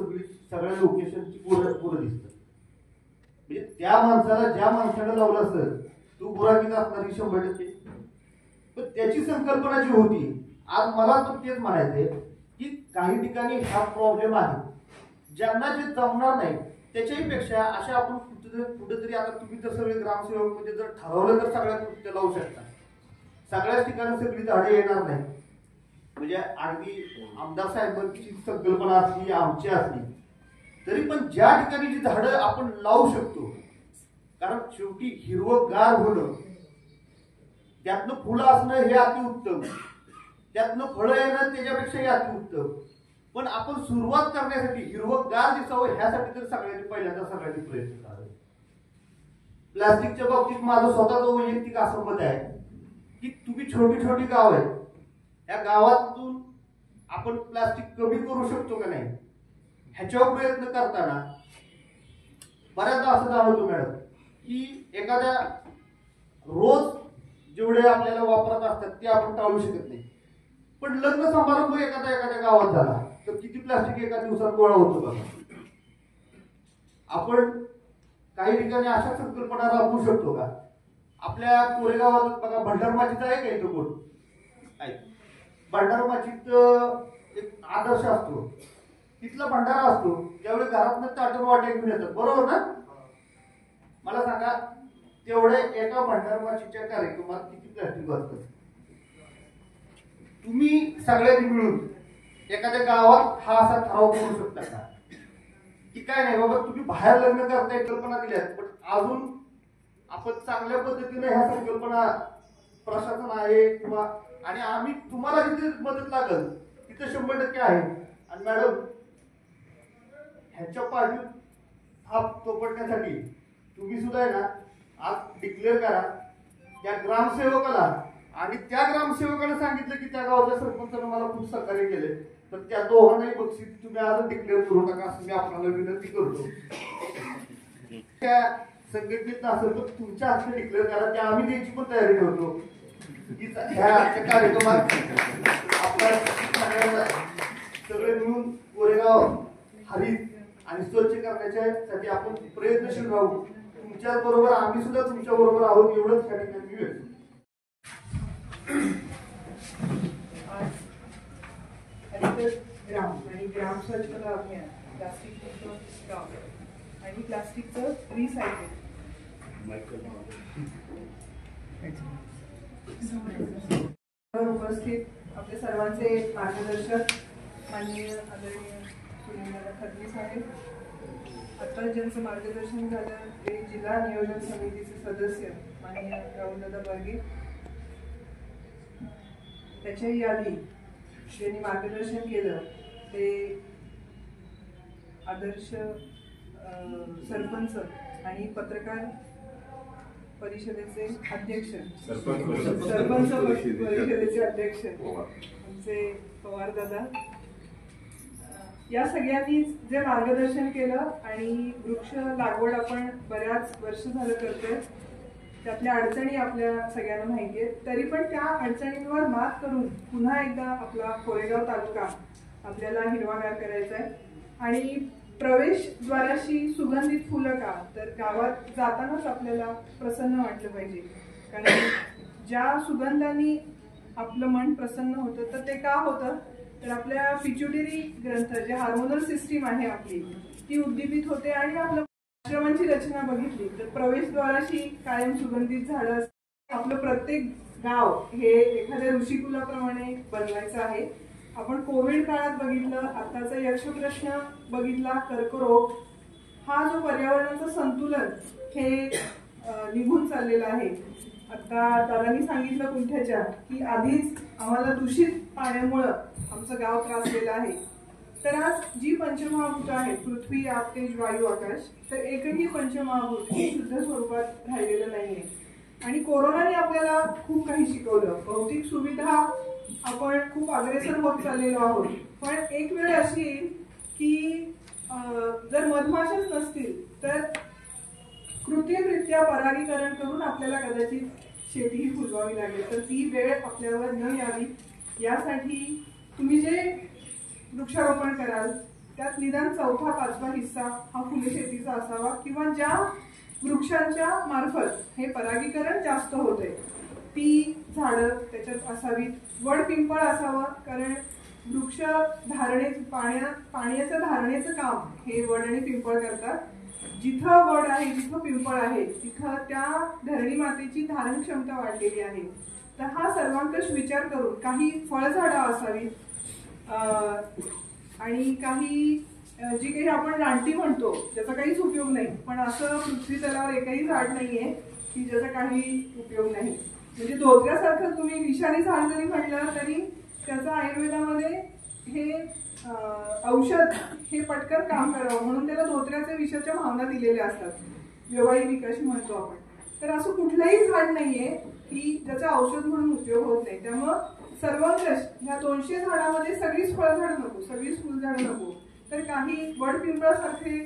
सगळ्या लोकेशनची पोरं दिसतात. म्हणजे त्या माणसाला, ज्या माणसाने लावलं असेल तू बुराकीत असणारी 100%. पण त्याची कल्पना जी होती, आज मला तर तेच म्हणायचंय की काही ठिकाणी हा प्रॉब्लेम आहे. ज्यांना जे जमणार नाही त्याच्याही पेक्षा अशा आपण कुठेतरी आता तुम्ही जर सगळे ग्रामसेवक म्हणजे जर ठरवलं तर सगळ्यात गोष्टी लावू शकता. सगळ्याच ठिकाणी सगळी झाडे येणार नाही. म्हणजे अगदी आमदार साहेबांची संकल्पना असली, आमची असली, तरी पण ज्या ठिकाणी जी झाडं आपण लावू शकतो, कारण शेवटी हिरवंगार होणं, त्यातनं फुलं असणं हे अतिउत्तम, त्यातनं फळं येणं त्याच्यापेक्षाही अतिउत्तम. पण आपण सुरुवात करण्यासाठी हिरवंगार दिसावं ह्यासाठी तर सगळ्यांनी प्रयत्न करावे. प्लास्टिकच्या बाबतीत माझं स्वतःचं वैयक्तिक असं मत आहे की तुम्ही छोटी छोटी गाव आहेत, या गावातून आपण प्लास्टिक कमी करू शकतो का नाही ह्याच्यावर प्रयत्न करताना बऱ्याचदा असं जाणवतो मॅडम की एखाद्या रोज जेवढे आपल्याला वापरत असतात ते आपण टाळू शकत नाही. पण लग्न समारंभ एखाद्या गावात झाला तर किती प्लास्टिक एका दिवसात गोळा होतो बघा. आपण काही ठिकाणी अशा संकल्पना राबवू शकतो का? आपल्या कोरेगावात बघा भंडारमाचीत आहे का इथं कोण? भंडारमाचीत एक आदर्श असतो, तिथला भंडारा असतो, त्यावेळी घरातनं ताटून वाटे घेऊन येतात, बरोबर ना? मला सांगा तेवढे एका भंडारमाचीच्या कार्यक्रमात किती प्लास्टिक वाचतं? तुम्ही सगळ्यांनी मिळून एखाद्या गावात हा असा ठराव करू शकता का की काय नाही बाबा तुम्ही बाहेर लग्न करताय, कल्पना दिल्यात, पण अजून आपण चांगल्या पद्धतीने ह्या संकल्पना प्रशासन आहे किंवा आणि आम्ही तुम्हाला जिथे मदत लागल तिथे 100% आहे. आणि मॅडम ह्याच्या पाठीत हा तोपडण्यासाठी तुम्ही सुद्धा आहे ना, आज डिक्लेअर करा त्या ग्रामसेवकाला, आणि त्या ग्रामसेवकाने सांगितलं की त्या गावाच्या सरपंचाने मला खूप सहकार्य केले, तर त्या दोघांनाही बक्षीस तुम्ही आज डिक्लेअर करू नका असं मी आपल्याला विनंती करतो. त्या संघटनेत असेल तर तुमच्या हस्ते डिक्लेअर करा, त्या आम्ही द्यायची पण तयारी ठेवतो. ह्या कार्यक्रमात आपल्या सगळे मिळून कोरेगाव हरित आणि स्वच्छ करण्यासाठी आपण प्रयत्नशील राहू. तुमच्या बरोबर आम्ही सुद्धा तुमच्या बरोबर आहोत एवढंच या ठिकाणी मी व्यक्त. ग्राम आणि ग्राम स्वच्छता अभियान, प्लास्टिक गाव आणि प्लास्टिकचं रिसायकल उपस्थित आपले सर्वांचे मार्गदर्शक माननीय आदरणीय सुनील खडसे साहेब, आता ज्यांचं मार्गदर्शन झालं ते जिल्हा नियोजन समितीचे सदस्य माननीय राहुलदादा बर्गे, त्याच्याही आधी ज्यांनी मार्गदर्शन केलं ते आदर्श सरपंच आणि पत्रकार परिषदेचे अध्यक्ष, सरपंच परिषदेचे अध्यक्ष आमचे पवार दादा, या सगळ्यांनी जे मार्गदर्शन केलं आणि वृक्ष लागवड आपण बऱ्याच वर्ष झालं करतोय. त्यातल्या अडचणी आपल्या सगळ्यांना माहिती आहेत, तरी पण त्या अडचणींवर मात करून पुन्हा एकदा आपला कोरेगाव तालुका आपल्याला हिरवागार करायचा आहे. आणि प्रवेशद्वाराशी सुगंधित फुलं का, तर गावात जातानाच आपल्याला प्रसन्न वाटलं पाहिजे. कारण ज्या सुगंधाने आपलं मन प्रसन्न होतं तर ते का होतं, तर आपल्या पिच्युटरी ग्रंथ जे हार्मोनल सिस्टीम आहे आपली ती उद्दीपित होते. आणि आपलं आश्रमांची रचना बघितली तर प्रवेशद्वाराशी कायम सुगंधित झाडं. आपलं प्रत्येक गाव हे एखाद्या ऋषिकुलाप्रमाणे बनवायचं आहे. आपण कोविड काळात बघितलं, आताचा यक्षप्रश्न बघितला, कर्करोग, हा जो पर्यावरणाचं संतुलन हे निघून चाललेलं आहे. आता दादांनी सांगितलं कुंठ्याच्या की आधीच आम्हाला दूषित पाण्यामुळं आमचं गाव त्रासलेलं आहे. तर आज जी पंचमहाभूत आहेत, पृथ्वी, आग, तेज, वायू, आकाश, तर एकही पंचमहाभूत हे शुद्ध स्वरूपात राहिलेलं नाहीये. आणि कोरोनाने आपल्याला खूप काही शिकवलं. भौतिक सुविधा आपण खूप अग्रेसर होत चाललेलो आहोत. पण एक वेळ अशी येईल की जर मधमाशाच नसतील तर कृत्रिमरित्या परागीकरण करून आपल्याला कदाचित शेतीही फुलवावी लागेल. तर ती वेळ आपल्यावर न यावी यासाठी तुम्ही जे वृक्षारोपण कराल त्यात निदान 4था 5वा हिस्सा हा फुले शेतीचा असावा. किंवा ज्या वृक्षांच्या मार्फत हे परागीकरण जास्त होते ती झाडं त्याच्यात असावीत. वड पिंपळ असावं, कारण वृक्ष पाण्याचं धारणेचं काम हे वड आणि पिंपळ करतात. जिथं वड आहे, जिथं पिंपळ आहे, तिथं त्या धरणी मातेची धारण क्षमता वाढलेली आहे. तर हा सर्वांकष विचार करून काही फळझाडं असावीत. आणि काही जी काही आपण रानटी म्हणतो ज्याचा काहीच उपयोग नाही, पण असं पृथ्वी तलावर एकही झाड नाहीये की ज्याचा काही उपयोग नाही. म्हणजे धोत्र्यासारखं तुम्ही विषारी झाड जरी म्हटलं तरी त्याचं आयुर्वेदामध्ये हे औषध हे पटकन काम करावं म्हणून त्याला धोत्र्याच्या विषाच्या भावना दिलेल्या असतात. व्यवहारिक विकास म्हणतो आपण. तर असं कुठलंही झाड नाहीये की ज्याचा औषध म्हणून उपयोग होत नाही. त्यामुळं सर्वंकष ह्या 200 झाडामध्ये सगळीच फळझाड नको, सगळीच फुलझाड नको, तर काही वड पिंपळासारखे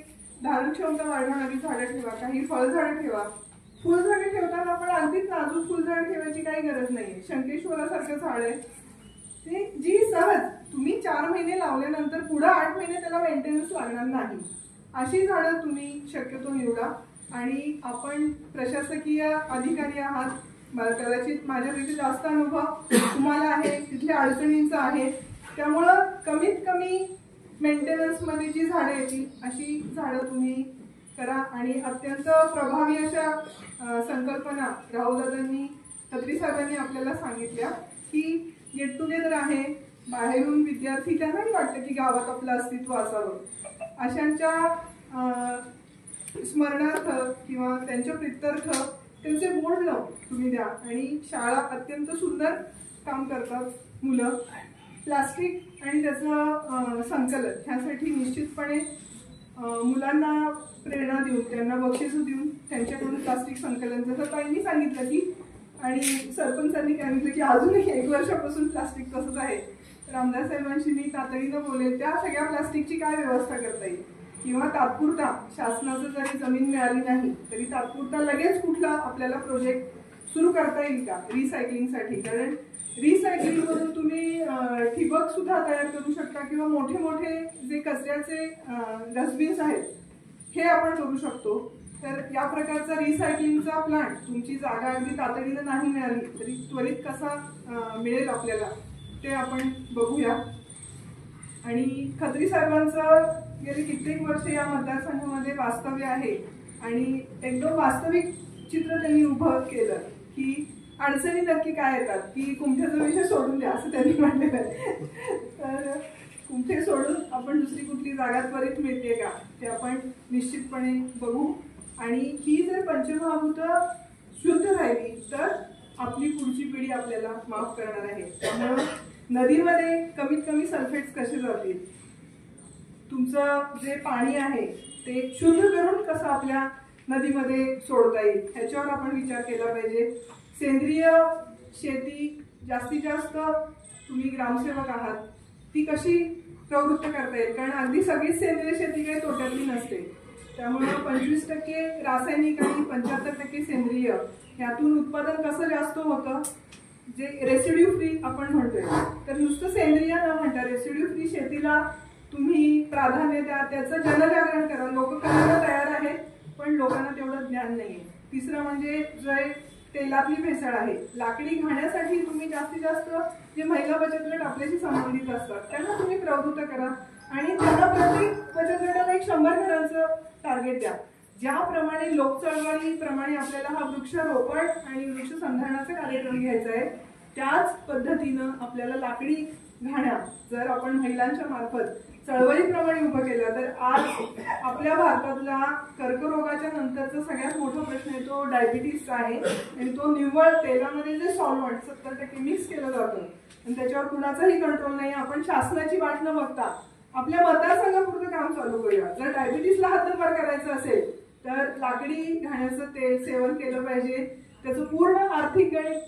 धारण क्षमता वाढवणारी झाडं ठेवा, काही फळझाडं ठेवा. फुलझाडे ठेवताना आपण अगदीच नाजूक फुलझाड ठेवायची काही गरज नाहीये. शंकेश्वरासारखं झाड आहे ते जी सहज तुम्ही 4 महिने लावल्यानंतर पुढे 8 महिने त्याला मेंटेनन्स लागणार नाही अशी झाडं तुम्ही शक्यतो निवडा. आणि आपण प्रशासकीय अधिकारी आहात, कदाचित माझ्यापेक्षा जास्त अनुभव तुम्हाला आहे, तिथल्या अडचणींचा आहे. त्यामुळं कमीत कमी मेंटेनन्स मध्ये जी झाडं येतील अशी झाडं तुम्ही करा. आणि अत्यंत प्रभावी अशा संकल्पना राहुलदादांनी, खत्री साहेबांनी आपल्याला सांगितल्या की गेट टुगेदर आहे, बाहेरून विद्यार्थी त्यांनाही वाटतं की गावात आपलं अस्तित्व असावं. अशांच्या स्मरणार्थ किंवा त्यांच्या प्रित्यर्थ त्यांचे बोर्ड लावून तुम्ही द्या. आणि शाळा अत्यंत सुंदर काम करतात मुलं. प्लास्टिक आणि त्याचं संकलन ह्यासाठी निश्चितपणे मुलांना प्रेरणा देऊन, त्यांना बक्षीसं देऊन त्यांच्याकडून प्लास्टिक संकलन, जसं ताईंनी सांगितलं की आणि सरपंचांनी सांगितलं की अजूनही 1 वर्षापासून प्लास्टिक तसंच आहे. तर आमदार साहेबांशी मी तातडीनं बोलेल त्या सगळ्या प्लास्टिकची काय व्यवस्था करता येईल. किंवा तात्पुरता शासनाचं जरी जमीन मिळाली नाही तरी तात्पुरता लगेच कुठला आपल्याला प्रोजेक्ट सुरू करता येईल का रिसायकलिंगसाठी. कारण रिसायकलिंग मधून तुम्ही ठिबक सुद्धा तयार करू शकता किंवा मोठे मोठे जे कचऱ्याचे डस्टबिन्स आहेत हे आपण करू शकतो. तर या प्रकारचा रिसायकलिंगचा प्लांट तुमची जागा अगदी तातडीनं नाही मिळाली तरी त्वरित कसा मिळेल आपल्याला ते आपण बघूया. आणि खत्री साहेबांचं गेली कित्येक वर्ष या मतदारसंघामध्ये वास्तव्य आहे आणि एकदम वास्तविक चित्र त्यांनी उभं केलं की अडचणी नक्की काय येतात की कुंठ्याचा विषय सोडून द्या असं त्यांनी म्हटलेलं आहे. तर कुंठे सोडून आपण दुसरी कुठली जागा त्वरित मिळते का ते आपण निश्चितपणे बघू. आणि ही जर पंचमहाभूत शुद्ध राहिली तर आपली पुढची पिढी आपल्याला माफ करणार आहे. त्यामुळं नदीमध्ये कमीत कमी सल्फेट्स कसे जातील, तुमचं जे पाणी आहे ते शुद्ध करून कसं आपल्या नदीमध्ये सोडता येईल ह्याच्यावर आपण विचार केला पाहिजे. सेंद्रिय शेती जास्तीत जास्त तुम्ही ग्रामसेवक आहात ती कशी प्रवृत्त करता येईल, कारण अगदी सगळीच सेंद्रिय शेती काही तोट्यातली नसते. त्यामुळे 25% रासायनिक आणि 75% सेंद्रिय यातून उत्पादन कसं जास्त होतं, जे रेसिड्यू फ्री आपण म्हणतोय. तर नुसतं सेंद्रिय न म्हणता रेसिड्यू फ्री शेतीला तुम्ही प्राधान्य द्या, त्याचं जनजागरण करा. लोक करायला तयार आहेत, पण लोकांना तेवढं ज्ञान नाहीये. तिसरं म्हणजे जे तेलातली भेसळ आहे. लाकडी घाण्यासाठी तुम्ही जास्तीत जास्त जे महिला बचत गट आपल्याशी संबंधित असतात त्यांना तुम्ही प्रवृत्त करा आणि त्यांना प्रत्येक बचत गटाला 100 घरांचं टार्गेट द्या. ज्याप्रमाणे लोक चळवळीप्रमाणे आपल्याला हा वृक्षारोपण आणि वृक्ष संधारणाचा कार्यक्रम घ्यायचा आहे, त्याच पद्धतीनं आपल्याला लाकडी घाण्या जर आपण महिलांच्या मार्फत चळवळीप्रमाणे उभं केलं तर आज आपल्या भारतातला कर्करोगाच्या नंतरचा सगळ्यात मोठा प्रश्न आहे तो डायबिटीसचा आहे. आणि तो निव्वळ तेलामध्ये जे सॉल्व्हंट 70% मिक्स केलं जातं आणि त्याच्यावर कुणाचाही कंट्रोल नाही. आपण शासनाची वाट न बघता आपल्या मतदारसंघापुरतं काम चालू करूया. जर डायबिटीसला हद्दपार करायचं असेल तर लाकडी घाण्याचं तेल सेवन केलं पाहिजे. त्याचं पूर्ण आर्थिक गणित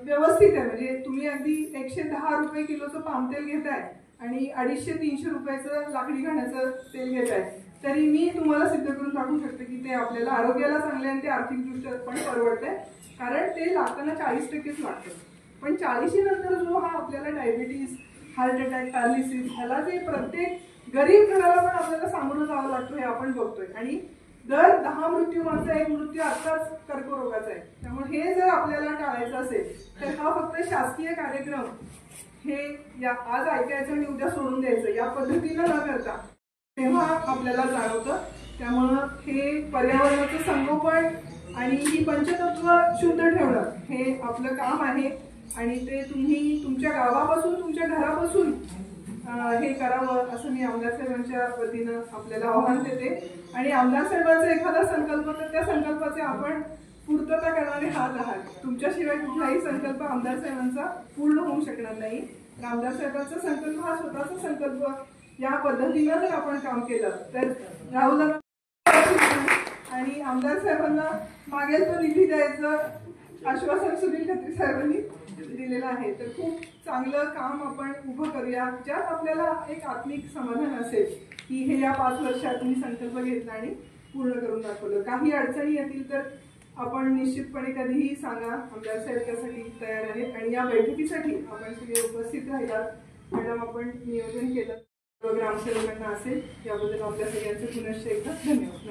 व्यवस्थित आहे. म्हणजे तुम्ही अगदी 110 रुपये किलोचं पाम तेल घेताय आणि 250-300 रुपयाचं लाकडी घाण्याचं तेल घेताय, तरी मी तुम्हाला सिद्ध करून दाखवू शकते की ते आपल्याला आरोग्याला चांगले आणि ते आर्थिकदृष्ट्या पण परवडतंय. कारण ते लागताना 40%च लागतं, पण 40 नंतर जो हा आपल्याला डायबिटीस, हार्ट अटॅक, पॅरालिसिस ह्याला जे प्रत्येक गरीब घराला पण आपल्याला सामोरं जावं लागतं हे आपण बघतोय. आणि दर 10 मृत्यूमागचा 1 मृत्यू आत्ताच कर्करोगाचा आहे. त्यामुळे हे जर आपल्याला टाळायचं असेल तर हा फक्त शासकीय कार्यक्रम हे आज ऐकायचं आणि उद्या सोडून द्यायचं या पद्धतीनं न करता तेव्हा आपल्याला जाणवतं. त्यामुळं हे पर्यावरणाचं संगोपन आणि ही पंचतत्व शुद्ध ठेवणं हे आपलं काम आहे आणि ते तुम्ही तुमच्या गावापासून तुमच्या घरापासून हे करावं असं मी आमदार साहेबांच्या वतीनं आपल्याला आव्हान देते. आणि आमदार साहेबांचा एखादा संकल्प तर त्या संकल्पाचे आपण पूर्तता करणारे हात आहात. तुमच्याशिवाय कुठलाही संकल्प आमदार साहेबांचा पूर्ण होऊ शकणार नाही. आमदार साहेबांचा संकल्प हा स्वतःचा संकल्प या पद्धतीनं जर आपण काम केलं तर राहुल आणि आमदार साहेबांना मागेल तो निधी द्यायचं आश्वासन सुनील खत्री साहेबांनी दिलेलं आहे. तर खूप चांगलं काम आपण उभं करूया, ज्यात आपल्याला एक आत्मिक समाधान असेल की हे या 5 वर्षात तुम्ही संकल्प घेतला आणि पूर्ण करून दाखवलं. काही अडचणी येतील तर आपण निश्चितपणे कधीही सांगा, आमदार साहेब त्यासाठी तयार आहेत. आणि या बैठकीसाठी आपण सगळे उपस्थित राहिलात मॅडम, आपण नियोजन केलं ग्रामसेवकांना असेल याबद्दल आपल्या सगळ्यांचे पुनश्च एकदा धन्यवाद.